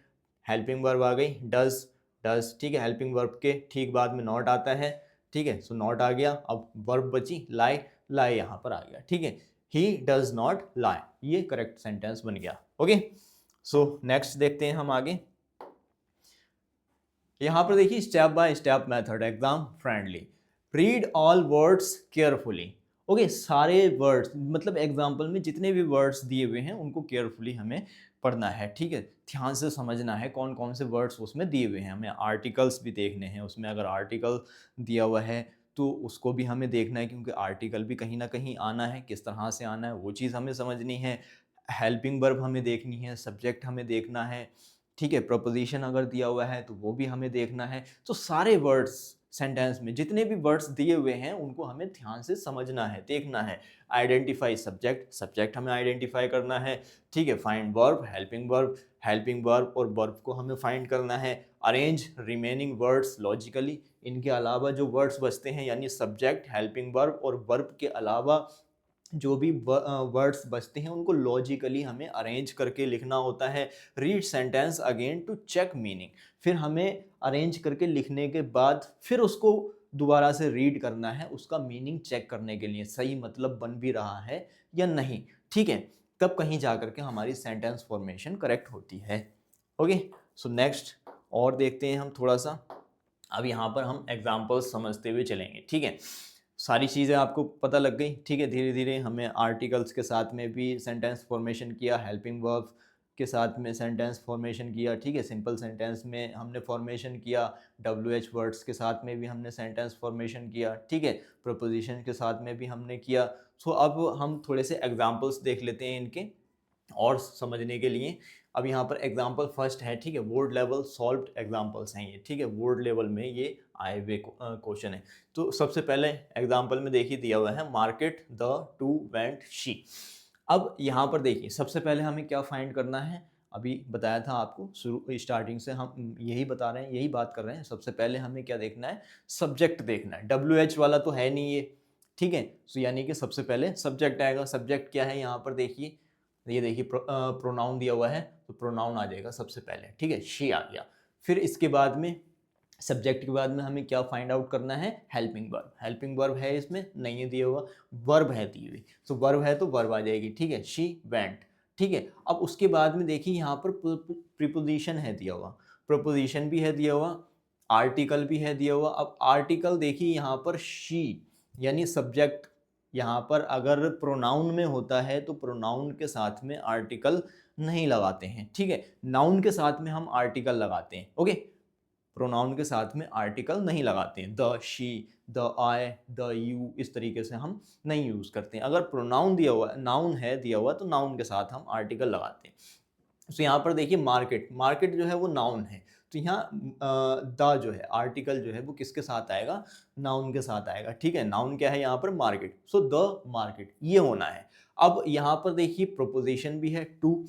हेल्पिंग वर्ब आ गई, डज, डज, ठीक है, हेल्पिंग वर्ब के ठीक बाद में नॉट आता है, ठीक है, सो नॉट आ गया। अब वर्ब बची लाई, लाई यहाँ पर आ गया, ठीक है, ही डज नॉट लाई, ये करेक्ट सेंटेंस बन गया। ओके, सो नेक्स्ट देखते हैं हम आगे। यहाँ पर देखिए step by step method, exam friendly, read all words carefully. Okay, सारे वर्ड्स मतलब एग्जाम्पल में जितने भी वर्ड्स दिए हुए हैं उनको केयरफुली हमें पढ़ना है, ठीक है, ध्यान से समझना है कौन कौन से वर्ड्स उसमें दिए हुए हैं। हमें आर्टिकल्स भी देखने हैं उसमें, अगर आर्टिकल दिया हुआ है तो उसको भी हमें देखना है, क्योंकि आर्टिकल भी कहीं ना कहीं आना है, किस तरह से आना है वो चीज़ हमें समझनी है। हेल्पिंग वर्ब हमें देखनी है, सब्जेक्ट हमें देखना है, ठीक है, प्रपोजिशन अगर दिया हुआ है तो वो भी हमें देखना है। तो सारे वर्ड्स सेंटेंस में जितने भी वर्ड्स दिए हुए हैं उनको हमें ध्यान से समझना है, देखना है। आइडेंटिफाई सब्जेक्ट, सब्जेक्ट हमें आइडेंटिफाई करना है, ठीक है। फाइंड वर्ब, हेल्पिंग वर्ब और वर्ब को हमें फाइंड करना है। अरेंज रिमेनिंग वर्ड्स लॉजिकली, इनके अलावा जो वर्ड्स बचते हैं यानी सब्जेक्ट, हेल्पिंग वर्ब और वर्ब के अलावा जो भी वर्ड्स बचते हैं उनको लॉजिकली हमें अरेंज करके लिखना होता है। Read sentence again to check meaning, फिर हमें अरेंज करके लिखने के बाद फिर उसको दोबारा से रीड करना है, उसका मीनिंग चेक करने के लिए सही मतलब बन भी रहा है या नहीं, ठीक है। तब कहीं जा करके हमारी सेंटेंस फॉर्मेशन करेक्ट होती है। ओके, सो नेक्स्ट और देखते हैं हम थोड़ा सा। अब यहाँ पर हम एग्जाम्पल्स समझते हुए चलेंगे, ठीक है। सारी चीज़ें आपको पता लग गई, ठीक है। धीरे धीरे हमने आर्टिकल्स के साथ में भी सेंटेंस फॉर्मेशन किया, हेल्पिंग वर्ब के साथ में सेंटेंस फॉर्मेशन किया, ठीक है। सिंपल सेंटेंस में हमने फॉर्मेशन किया, WH वर्ड्स के साथ में भी हमने सेंटेंस फॉर्मेशन किया, ठीक है। प्रपोजिशन के साथ में भी हमने किया। सो अब हम थोड़े से एग्जाम्पल्स देख लेते हैं इनके और समझने के लिए। अब यहाँ पर एग्जाम्पल फर्स्ट है, ठीक है। वर्ड लेवल सॉल्व्ड एग्जाम्पल्स हैं ये, ठीक है। वर्ड लेवल में ये आए हुए क्वेश्चन है। तो सबसे पहले एग्जाम्पल में देखिए दिया हुआ है market the two went she. अब यहाँ पर देखिए सबसे पहले हमें क्या फाइंड करना है, अभी बताया था आपको शुरू स्टार्टिंग से हम यही बता रहे हैं, यही बात कर रहे हैं। सबसे पहले हमें क्या देखना है, सब्जेक्ट देखना है। WH वाला तो है नहीं ये, ठीक है। सो यानी कि सबसे पहले सब्जेक्ट आएगा। सब्जेक्ट क्या है यहाँ पर देखिए, ये देखिए प्रोनाउन दिया हुआ है तो प्रोनाउन आ जाएगा सबसे पहले, ठीक है। शी आ गया। फिर इसके बाद में सब्जेक्ट के बाद में हमें क्या फाइंड आउट करना है, हेल्पिंग वर्ब। हेल्पिंग वर्ब है इसमें नहीं है दिया हुआ, वर्ब है दी हुई। सो वर्ब है तो वर्ब आ जाएगी, ठीक है। शी वेंट, ठीक है। अब उसके बाद में देखिए यहाँ पर प्रीपोजिशन है दिया हुआ, प्रोपोजिशन भी है दिया हुआ, आर्टिकल भी है दिया हुआ। अब आर्टिकल देखिए यहाँ पर शी यानी सब्जेक्ट, यहाँ पर अगर प्रोनाउन में होता है तो प्रोनाउन के साथ में आर्टिकल नहीं लगाते हैं, ठीक है। नाउन के साथ में हम आर्टिकल लगाते हैं, ओके। प्रोनाउन के साथ में आर्टिकल नहीं लगाते हैं, the, she, the, I, the, you, इस तरीके से हम नहीं यूज़ करते हैं। अगर प्रोनाउन दिया हुआ, नाउन है दिया हुआ तो नाउन के साथ हम आर्टिकल लगाते हैं। तो यहाँ पर देखिए मार्केट, मार्केट जो है वो नाउन है, तो यहाँ द जो है आर्टिकल जो है वो किसके साथ आएगा, नाउन के साथ आएगा, ठीक है। नाउन क्या है यहाँ पर, मार्केट। सो द मार्केट ये होना है। अब यहाँ पर देखिए प्रोपोजिशन भी है टू।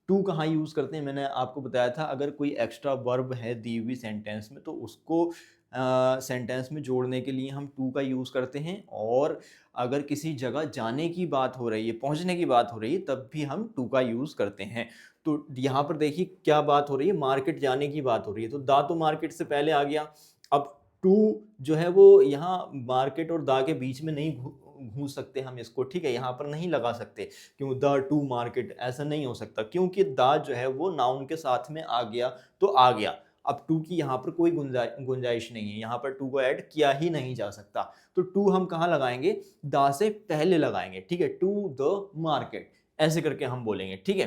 टू कहाँ यूज़ करते हैं, मैंने आपको बताया था अगर कोई एक्स्ट्रा वर्ब है दी हुई सेंटेंस में तो उसको सेंटेंस में जोड़ने के लिए हम टू का यूज़ करते हैं। और अगर किसी जगह जाने की बात हो रही है, पहुंचने की बात हो रही है, तब भी हम टू का यूज़ करते हैं। तो यहाँ पर देखिए क्या बात हो रही है, मार्केट जाने की बात हो रही है तो दा तो मार्केट से पहले आ गया। अब टू जो है वो यहाँ मार्केट और दा के बीच में नहीं घूस सकते हम इसको, ठीक है। यहाँ पर नहीं लगा सकते, क्यों, द टू मार्केट ऐसा नहीं हो सकता, क्योंकि दा जो है वो नाउन के साथ में आ गया तो आ गया। अब टू की यहाँ पर कोई गुंजाइश नहीं है, यहाँ पर टू को ऐड किया ही नहीं जा सकता। तो टू हम कहाँ लगाएंगे, दा से पहले लगाएंगे, ठीक है। टू द मार्केट ऐसे करके हम बोलेंगे, ठीक है।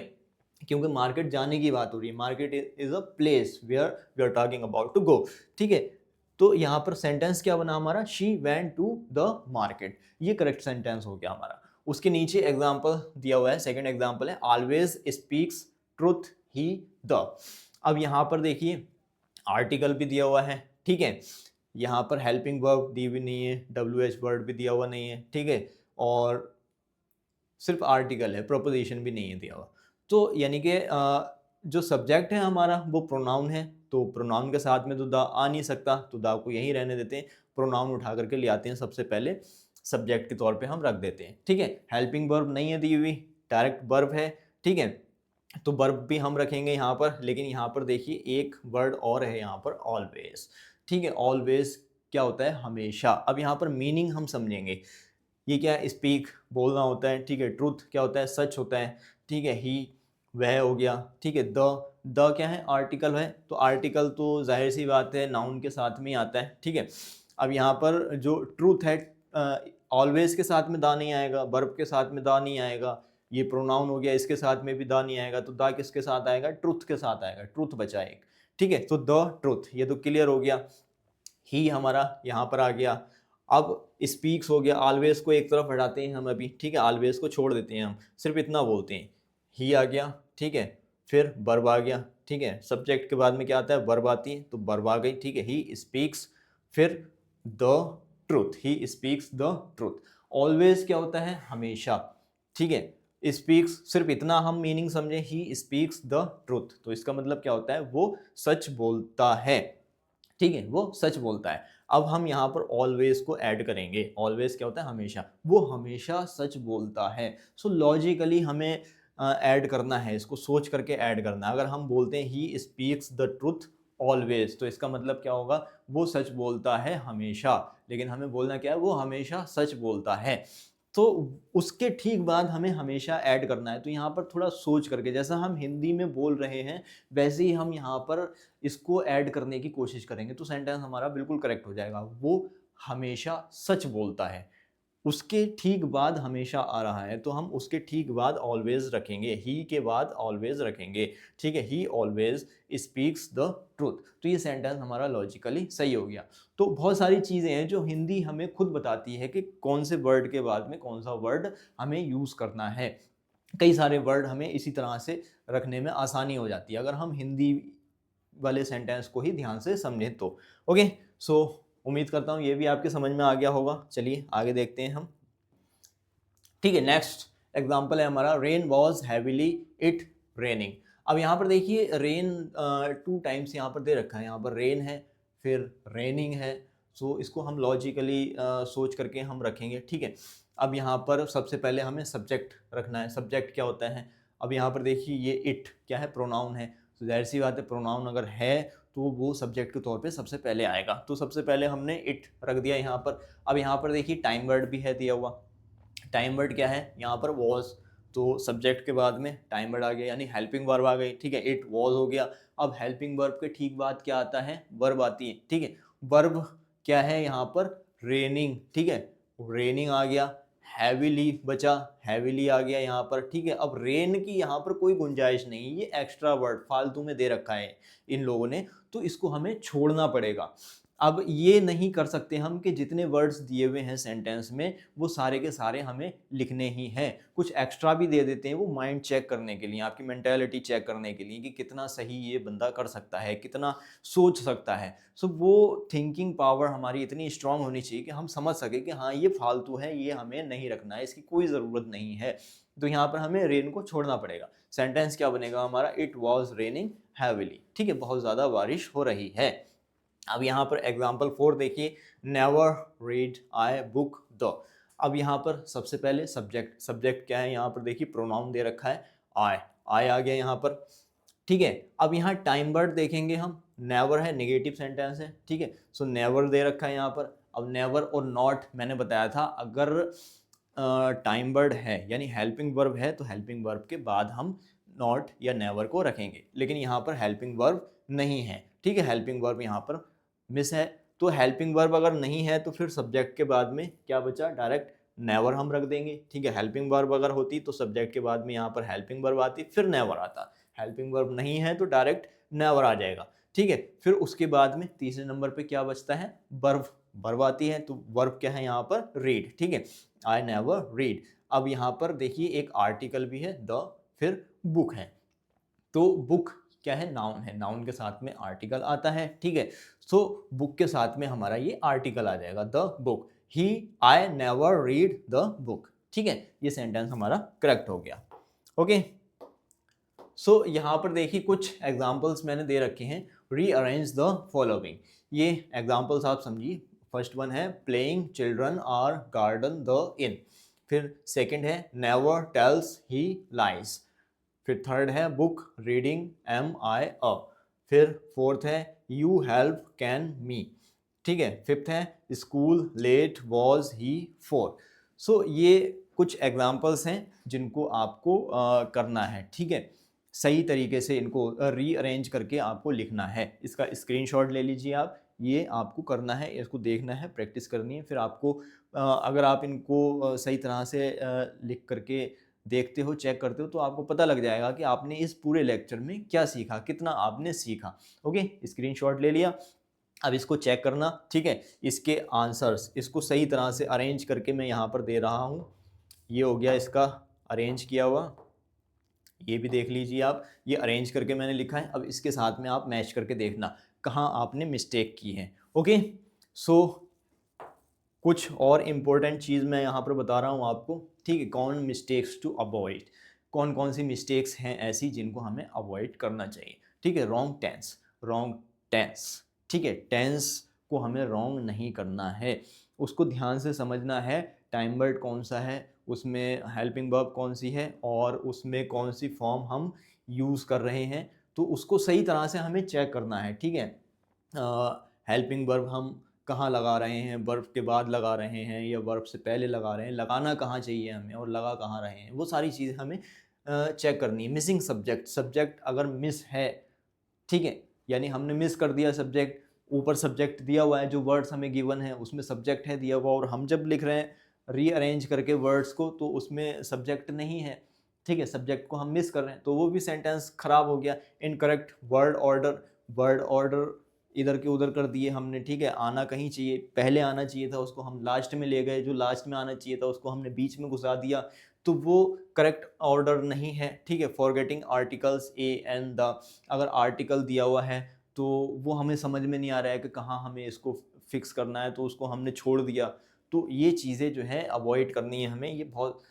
क्योंकि मार्केट जाने की बात हो रही है, market is a place where we are talking about to go, ठीक है। तो यहाँ पर सेंटेंस क्या बना हमारा, she went to the market, ये करेक्ट सेंटेंस हो गया हमारा। उसके नीचे एग्जाम्पल दिया हुआ है, सेकंड एग्जाम्पल है always speaks truth he the. अब यहाँ पर देखिए आर्टिकल भी दिया हुआ है, ठीक है। यहाँ पर हेल्पिंग वर्ब दी हुई नहीं है, WH वर्ड भी दिया हुआ नहीं है, ठीक है। और सिर्फ आर्टिकल है, प्रोपोजिशन भी नहीं है दिया हुआ। तो यानी कि जो सब्जेक्ट है हमारा वो प्रोनाउन है, तो प्रोनाउन के साथ में तो दा आ नहीं सकता, तो दा को यहीं रहने देते हैं। प्रोनाउन उठा करके ले आते हैं सबसे पहले, सब्जेक्ट के तौर पे हम रख देते हैं, ठीक है। हेल्पिंग वर्ब नहीं है दी हुई, डायरेक्ट वर्ब है, ठीक है। तो वर्ब भी हम रखेंगे यहाँ पर, लेकिन यहाँ पर देखिए एक वर्ड और है यहाँ पर, ऑलवेज, ठीक है। ऑलवेज क्या होता है, हमेशा। अब यहाँ पर मीनिंग हम समझेंगे, ये क्या है, स्पीक बोलना होता है, ठीक है। ट्रूथ क्या होता है, सच होता है, ठीक है। ही वह हो गया, ठीक है। द क्या है, आर्टिकल है, तो आर्टिकल तो जाहिर सी बात है नाउन के साथ में ही आता है, ठीक है। अब यहाँ पर जो ट्रूथ है, ऑलवेज के साथ में दा नहीं आएगा, वर्ब के साथ में दा नहीं आएगा, ये प्रोनाउन हो गया, इसके साथ में भी दा नहीं आएगा, तो दा किसके साथ आएगा, ट्रूथ के साथ आएगा, ट्रूथ बचा एक, ठीक है। तो द ट्रूथ, ये तो क्लियर हो गया। ही हमारा यहाँ पर आ गया। अब स्पीक्स हो गया, ऑलवेज को एक तरफ हटाते हैं हम अभी, ठीक है। ऑलवेज को छोड़ देते हैं हम, सिर्फ इतना बोलते हैं, ही आ गया, ठीक है, फिर वर्ब आ गया, ठीक है, सब्जेक्ट के बाद में क्या आता है, वर्ब आती है, तो वर्ब आ गई, ठीक है, ही स्पीक्स, फिर the truth, he speaks the truth. Always क्या होता है, हमेशा, ठीक है, स्पीक्स सिर्फ इतना हम मीनिंग समझे, ही स्पीक्स द ट्रूथ, तो इसका मतलब क्या होता है, वो सच बोलता है, ठीक है, वो सच बोलता है। अब हम यहाँ पर ऑलवेज को ऐड करेंगे, ऑलवेज क्या होता है, हमेशा, वो हमेशा सच बोलता है। सो लॉजिकली हमें ऐड करना है, इसको सोच करके ऐड करना है। अगर हम बोलते हैं he speaks the truth always, तो इसका मतलब क्या होगा, वो सच बोलता है हमेशा, लेकिन हमें बोलना क्या है, वो हमेशा सच बोलता है। तो उसके ठीक बाद हमें हमेशा ऐड करना है। तो यहाँ पर थोड़ा सोच करके, जैसा हम हिंदी में बोल रहे हैं वैसे ही हम यहाँ पर इसको ऐड करने की कोशिश करेंगे, तो सेंटेंस हमारा बिल्कुल करेक्ट हो जाएगा। वो हमेशा सच बोलता है, उसके ठीक बाद हमेशा आ रहा है, तो हम उसके ठीक बाद ऑलवेज रखेंगे, ही के बाद ऑलवेज रखेंगे, ठीक है, ही ऑलवेज स्पीक्स द ट्रूथ। तो ये सेंटेंस हमारा लॉजिकली सही हो गया। तो बहुत सारी चीज़ें हैं जो हिंदी हमें खुद बताती है कि कौन से वर्ड के बाद में कौन सा वर्ड हमें यूज़ करना है। कई सारे वर्ड हमें इसी तरह से रखने में आसानी हो जाती है अगर हम हिंदी वाले सेंटेंस को ही ध्यान से समझें तो। ओके, सो उम्मीद करता हूँ ये भी आपके समझ में आ गया होगा। चलिए आगे देखते हैं हम। ठीक है, नेक्स्ट एग्जाम्पल है हमारा, rain was heavily it raining. अब यहाँ पर देखिए रेन 2 टाइम्स यहाँ पर दे रखा है, यहाँ पर रेन है फिर रेनिंग है। सो इसको हम लॉजिकली सोच करके हम रखेंगे, ठीक है। अब यहाँ पर सबसे पहले हमें सब्जेक्ट रखना है। सब्जेक्ट क्या होता है, अब यहाँ पर देखिए ये इट क्या है, प्रोनाउन है, तो जाहिर सी बात है प्रोनाउन अगर है तो वो सब्जेक्ट के तौर पे सबसे पहले आएगा। तो सबसे पहले हमने इट रख दिया यहाँ पर। अब यहाँ पर देखिए टाइम वर्ड भी है दिया हुआ। टाइम वर्ड क्या है यहाँ पर, वॉज, तो सब्जेक्ट के बाद में टाइम वर्ड आ गया, यानी हेल्पिंग वर्ब आ गई, ठीक है, इट वॉज हो गया। अब हेल्पिंग वर्ब के ठीक बाद क्या आता है, वर्ब आती है, ठीक है। वर्ब क्या है यहाँ पर, रेनिंग, ठीक है, रेनिंग आ गया। हैविली बचा, हैविली आ गया यहाँ पर, ठीक है। अब रेन की यहाँ पर कोई गुंजाइश नहीं, ये एक्स्ट्रा वर्ड फालतू में दे रखा है इन लोगों ने, तो इसको हमें छोड़ना पड़ेगा। अब ये नहीं कर सकते हम कि जितने वर्ड्स दिए हुए हैं सेंटेंस में वो सारे के सारे हमें लिखने ही हैं, कुछ एक्स्ट्रा भी दे देते हैं वो माइंड चेक करने के लिए, आपकी मेंटालिटी चेक करने के लिए कि कितना सही ये बंदा कर सकता है, कितना सोच सकता है। सो वो थिंकिंग पावर हमारी इतनी स्ट्रांग होनी चाहिए कि हम समझ सके कि हाँ ये फालतू है, ये हमें नहीं रखना है, इसकी कोई ज़रूरत नहीं है। तो यहाँ पर हमें रेन को छोड़ना पड़ेगा। सेंटेंस क्या बनेगा हमारा, इट वॉज रेनिंग हैविली, ठीक है, बहुत ज़्यादा बारिश हो रही है। अब यहाँ पर एग्जाम्पल 4 देखिए, never read I book the. अब यहाँ पर सबसे पहले सब्जेक्ट, सब्जेक्ट क्या है यहाँ पर देखिए, प्रोनाउन दे रखा है आई, आई आ गया यहाँ पर, ठीक है। अब यहाँ टाइम वर्ड देखेंगे हम, नेवर है, नेगेटिव सेंटेंस है, ठीक है, सो नेवर दे रखा है यहाँ पर। अब नेवर और नॉट मैंने बताया था, अगर टाइम वर्ड है यानी हेल्पिंग वर्ब है तो हेल्पिंग वर्ब के बाद हम नॉट या नेवर को रखेंगे, लेकिन यहाँ पर हेल्पिंग वर्ब नहीं है, ठीक है, हेल्पिंग वर्ब यहाँ पर मिस है। तो हेल्पिंग वर्ब अगर नहीं है तो फिर सब्जेक्ट के बाद में क्या बचा, डायरेक्ट नेवर हम रख देंगे, ठीक है। हेल्पिंग वर्ब अगर होती तो सब्जेक्ट के बाद में यहाँ पर हेल्पिंग वर्ब आती फिर नेवर आता, हेल्पिंग वर्ब नहीं है तो डायरेक्ट नेवर आ जाएगा, ठीक है। फिर उसके बाद में तीसरे नंबर पे क्या बचता है, वर्ब, वर्ब आती है, तो वर्ब क्या है यहाँ पर, रीड, ठीक है, आई नेवर रीड। अब यहाँ पर देखिए एक आर्टिकल भी है द, फिर बुक है, तो बुक क्या है, नाउन है, नाउन के साथ में आर्टिकल आता है, ठीक है। सो बुक के साथ में हमारा ये आर्टिकल आ जाएगा the book, he I never read the book, ठीक है, ये सेंटेंस हमारा करेक्ट हो गया। ओके, सो यहाँ पर देखिए कुछ एग्जाम्पल्स मैंने दे रखे हैं, रीअरेंज द फॉलोइंग, ये एग्जाम्पल्स आप समझिए। फर्स्ट वन है playing children are garden the in, फिर सेकंड है नेवर टेल्स ही लाइज, फिर थर्ड है बुक रीडिंग MI, फिर फोर्थ है यू हेल्प कैन मी, ठीक है, फिफ्थ है school late was he for. So ये कुछ एग्जाम्पल्स हैं जिनको आपको करना है, ठीक है, सही तरीके से इनको रीअरेंज करके आपको लिखना है। इसका स्क्रीनशॉट ले लीजिए आप, ये आपको करना है, इसको देखना है, प्रैक्टिस करनी है, फिर आपको अगर आप इनको सही तरह से लिख करके देखते हो, चेक करते हो, तो आपको पता लग जाएगा कि आपने इस पूरे लेक्चर में क्या सीखा, कितना आपने सीखा। ओके, स्क्रीनशॉट ले लिया, अब इसको चेक करना, ठीक है, इसके आंसर्स, इसको सही तरह से अरेंज करके मैं यहाँ पर दे रहा हूँ। ये हो गया इसका अरेंज किया हुआ, ये भी देख लीजिए आप, ये अरेंज करके मैंने लिखा है। अब इसके साथ में आप मैच करके देखना कहाँ आपने मिस्टेक की है। ओके, सो कुछ और इम्पोर्टेंट चीज़ मैं यहाँ पर बता रहा हूँ आपको, ठीक है, कौन मिस्टेक्स टू अवॉइड, कौन कौन सी मिस्टेक्स हैं ऐसी जिनको हमें अवॉइड करना चाहिए। ठीक है, रॉन्ग टेंस, ठीक है, टेंस को हमें रॉन्ग नहीं करना है, उसको ध्यान से समझना है। टाइम वर्ड कौन सा है, उसमें हेल्पिंग वर्ब कौन सी है, और उसमें कौन सी फॉर्म हम यूज़ कर रहे हैं, तो उसको सही तरह से हमें चेक करना है। ठीक है, हेल्पिंग वर्ब हम कहाँ लगा रहे हैं, वर्ब के बाद लगा रहे हैं या वर्ब से पहले लगा रहे हैं, लगाना कहाँ चाहिए हमें और लगा कहाँ रहे हैं, वो सारी चीज़ें हमें चेक करनी है। मिसिंग सब्जेक्ट अगर मिस है, ठीक है, यानी हमने मिस कर दिया सब्जेक्ट, ऊपर सब्जेक्ट दिया हुआ है, जो वर्ड्स हमें गिवन है उसमें सब्जेक्ट है दिया हुआ, और हम जब लिख रहे हैं रीअरेंज करके वर्ड्स को तो उसमें सब्जेक्ट नहीं है, ठीक है, सब्जेक्ट को हम मिस कर रहे हैं, तो वो भी सेंटेंस खराब हो गया। इनकरेक्ट वर्ड ऑर्डर इधर के उधर कर दिए हमने, ठीक है, आना कहीं चाहिए, पहले आना चाहिए था उसको हम लास्ट में ले गए, जो लास्ट में आना चाहिए था उसको हमने बीच में घुसा दिया, तो वो करेक्ट ऑर्डर नहीं है। ठीक है, forgetting articles A and the, अगर आर्टिकल दिया हुआ है तो वो हमें समझ में नहीं आ रहा है कि कहाँ हमें इसको फिक्स करना है, तो उसको हमने छोड़ दिया। तो ये चीज़ें जो है अवॉइड करनी है हमें, ये बहुत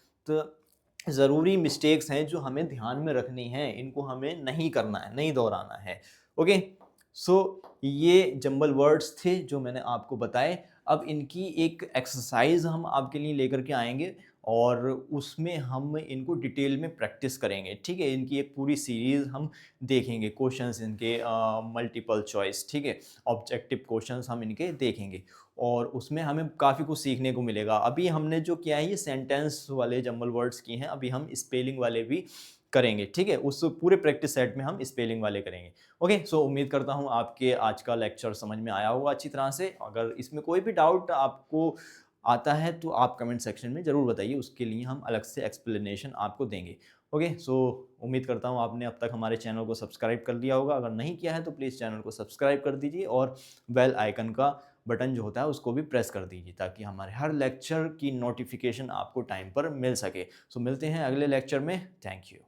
ज़रूरी मिस्टेक्स हैं जो हमें ध्यान में रखनी है, इनको हमें नहीं करना है, नहीं दोहराना है। ओके, सो ये जंबल वर्ड्स थे जो मैंने आपको बताए। अब इनकी एक एक्सरसाइज हम आपके लिए लेकर के आएंगे और उसमें हम इनको डिटेल में प्रैक्टिस करेंगे। ठीक है, इनकी एक पूरी सीरीज़ हम देखेंगे, क्वेश्चंस इनके मल्टीपल चॉइस, ठीक है, ऑब्जेक्टिव क्वेश्चंस हम इनके देखेंगे और उसमें हमें काफ़ी कुछ सीखने को मिलेगा। अभी हमने जो किया है ये सेंटेंस वाले जंबल वर्ड्स किए हैं, अभी हम स्पेलिंग वाले भी करेंगे। ठीक है, उस पूरे प्रैक्टिस सेट में हम स्पेलिंग वाले करेंगे। ओके, सो उम्मीद करता हूँ आपके आज का लेक्चर समझ में आया होगा अच्छी तरह से। अगर इसमें कोई भी डाउट आपको आता है तो आप कमेंट सेक्शन में ज़रूर बताइए, उसके लिए हम अलग से एक्सप्लेनेशन आपको देंगे। ओके, सो उम्मीद करता हूँ आपने अब तक हमारे चैनल को सब्सक्राइब कर लिया होगा। अगर नहीं किया है तो प्लीज़ चैनल को सब्सक्राइब कर दीजिए और बेल आइकन का बटन जो होता है उसको भी प्रेस कर दीजिए ताकि हमारे हर लेक्चर की नोटिफिकेशन आपको टाइम पर मिल सके। सो मिलते हैं अगले लेक्चर में। Thank you.